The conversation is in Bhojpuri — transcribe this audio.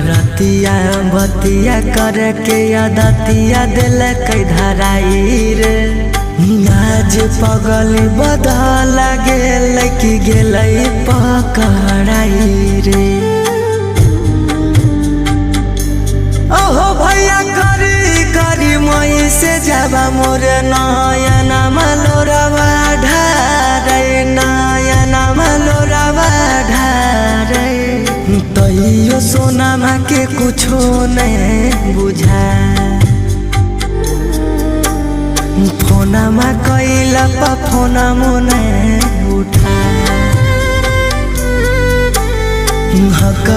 रतिया बतिया करके आदतिया दिल कई धराई रे। आज पगली बदल गेल कि गेल पकड़ाई रे। ओहो भैया करी करी मई से जाबा मोरे नयना मलोरवा ढारे नयना मलोरवा ढारे। तैयो सोनामा के कुछो नहीं बुझा फोनमा कैला पा फोना मोने उठा हक